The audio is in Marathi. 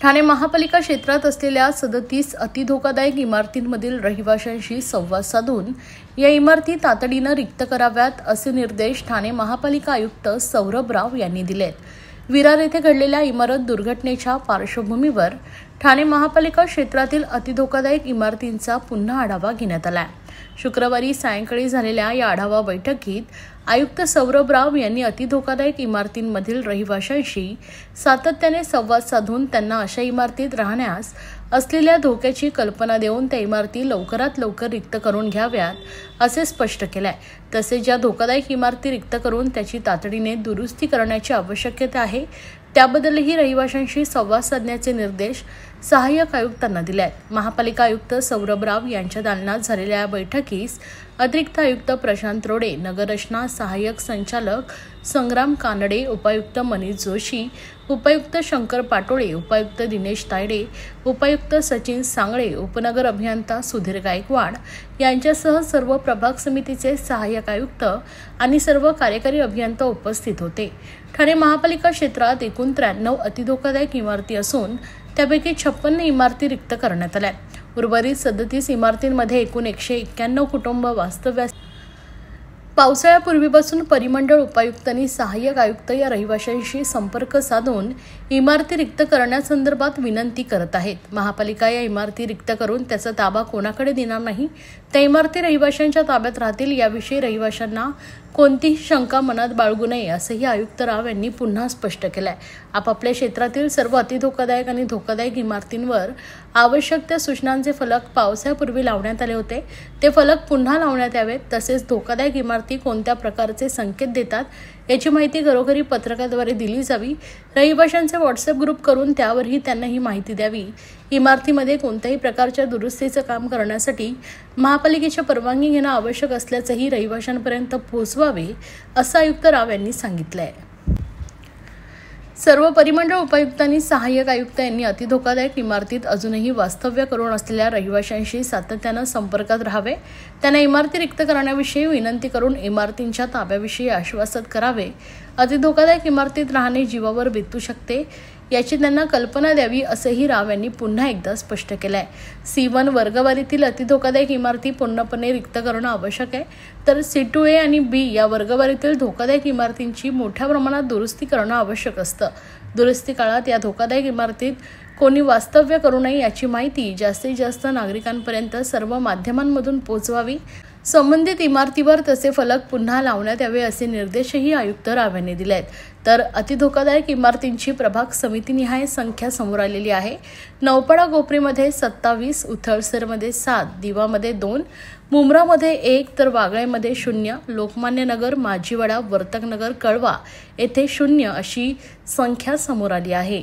ठाणे महापालिका क्षेत्रात असलेल्या 37 अतिधोकादायक इमारतींमधील रहिवाशांशी संवाद साधून या इमारती तातडीने रिक्त कराव्यात असे निर्देश ठाणे महापालिका आयुक्त सौरभ राव यांनी दिलेत। विरार येथे घडलेल्या इमारत दुर्घटनेच्या पार्श्वभूमीवर ठाणे महापालिका क्षेत्रातील अतिधोकादायक इमारतींचा पुन्हा आढावा घेण्यात आला। शुक्रवारी सायंकाळी झालेल्या या आढावा बैठकीत आयुक्त सौरभ राव यांनी अतिधोकादायक इमारतींमधील रहिवाशांशी सातत्याने संवाद साधून त्यांना अशा इमारतीत राहण्यास असलेल्या धोक्याची कल्पना देऊन त्या इमारती लवकरात लवकर रिक्त करून घ्याव्यात असे स्पष्ट केले। तसेच ज्या धोकादायक इमारती रिक्त करून त्याची तातडीने दुरुस्ती करण्याची आवश्यकता आहे त्याबद्दलही रहिवाशांशी संवाद साधण्याचे निर्देश सहाय्यक आयुक्तांना दिले आहेत। महापालिका आयुक्त सौरभ राव यांच्या दालनात झालेल्या या बैठकीस अतिरिक्त आयुक्त प्रशांत रोडे, नगररचना सहाय्यक संचालक संग्राम कानडे, उपायुक्त मनीष जोशी, उपायुक्त शंकर पाटोळे, उपायुक्त दिनेश तायडे, उपायुक्त सचिन सांगळे, उपनगर अभियंता सुधीर गायकवाड यांच्यासह सर्व प्रभाग समितीचे सहाय्यक आयुक्त आणि सर्व कार्यकारी अभियंता उपस्थित होते। ठाणे महापालिका क्षेत्रात एकूण 93 अतिधोकादायक इमारती असून त्यापैकी 56 इमारती रिक्त करण्यात आल्या। उर्वरित 37 इमारतींमध्ये एकूण 191 कुटुंब वास्तव्यास। पावसाळ्यापूर्वीपासून परिमंडळ उपायुक्त आणि सहाय्यक आयुक्त या रहिवाशांशी संपर्क साधून इमारती रिक्त करण्यासंदर्भात विनंती करत आहेत। महापालिका या इमारती रिक्त करून त्याचा ताबा कोणाकडे देणार नाही, त्या इमारती रहिवाशांच्या ताब्यात राहतील याविषयी रहिवाशांना कोणतीही शंका मनात बाळगू नये असंही आयुक्त राव यांनी पुन्हा स्पष्ट केलंय। आपापल्या क्षेत्रातील सर्व अतिधोकादायक आणि धोकादायक इमारतींवर आवश्यक त्या सूचनांचे फलक पावसाळ्यापूर्वी लावण्यात आले होते, ते फलक पुन्हा लावण्यात यावेत। तसेच धोकादायक इमारती कोणत्या प्रकारचे संकेत देतात याची माहिती घरोघरी पत्रकाद्वारे दिली जावी। रहिवाशांचे व्हॉट्सअप ग्रुप करून त्यावरही त्यांना ही माहिती द्यावी। इमारतीमध्ये कोणत्याही प्रकारच्या दुरुस्तीचं काम करण्यासाठी महापालिकेची परवानगी घेणं आवश्यक असल्याचंही रहिवाशांपर्यंत पोहोचवावे असं आयुक्त राव यांनी सांगितलंय। सर्व परिमंडळ उपायुक्त आणि सहाय्यक आयुक्त यांनी अतिधोकादायक इमारतीत अजूनही वास्तव्य करून असलेल्या रहिवाशांशी सातत्याने संपर्कात राहावे, त्यांना इमारती रिक्त करण्याविषयी विनंती करून इमारतींच्या ताब्याविषयी आश्वासित करावे। अतिधोकादायक इमारतीत राहणे जीवावर बेतू शकते याची त्यांना कल्पना द्यावी असंही राव यांनी पुन्हा एकदा स्पष्ट केलंय। C1 वर्गवारीतील अतिधोकादायक इमारती पूर्णपणे रिक्त करणं आवश्यक आहे, तर C2A आणि B या वर्गवारीतील धोकादायक इमारतींची मोठ्या प्रमाणात दुरुस्ती करणं आवश्यक असतं। दुरुस्ती काळात या धोकादायक इमारतीत कोणी वास्तव्य करू नये याची माहिती जास्तीत जास्त नागरिकांपर्यंत सर्व माध्यमांमधून पोहोचवावी। संबंधित इमारतीवर तसे फलक पुन्हा लावण्यात यावे असे निर्देशही आयुक्त राव यांनी दिले आहेत। तर अतिधोकादायक इमारतींची प्रभाग समितीनिहाय संख्या समोर आलेली आहे। नौपाडा गोपरीमध्ये 27, उथळसरमध्ये 7, दिवामध्ये 2, मुंब्रामध्ये 1 तर वागळेमध्ये 0, लोकमान्य नगर, माझीवाडा, वर्तकनगर, कळवा येथे 0 अशी संख्या समोर आली आहे।